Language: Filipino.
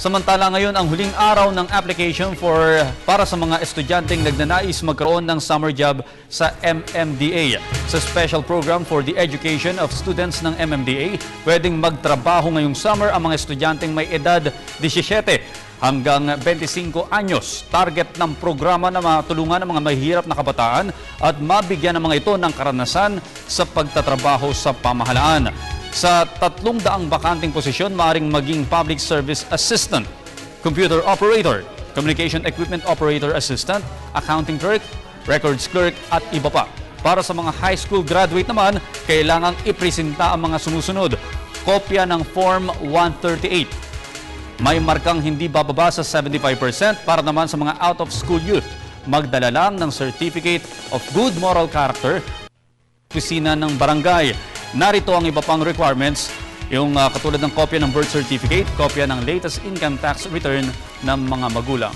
Samantala ngayon ang huling araw ng application para sa mga estudyanteng nagnanais magkaroon ng summer job sa MMDA. Sa Special Program for the Education of Students ng MMDA, pwedeng magtrabaho ngayong summer ang mga estudyanteng may edad 17 hanggang 25 anyos. Target ng programa na matulungan ang mga mahihirap na kabataan at mabigyan ng mga ito ng karanasan sa pagtatrabaho sa pamahalaan. Sa 300 bakanting posisyon, maaaring maging Public Service Assistant, Computer Operator, Communication Equipment Operator Assistant, Accounting Clerk, Records Clerk at iba pa. Para sa mga high school graduate naman, kailangang ipresenta ang mga sumusunod. Kopya ng Form 138. May markang hindi bababa sa 75%. Para naman sa mga out-of-school youth, magdala lang ng Certificate of Good Moral Character, opisina ng barangay. Narito ang iba pang requirements, yung katulad ng kopya ng birth certificate, kopya ng latest income tax return ng mga magulang.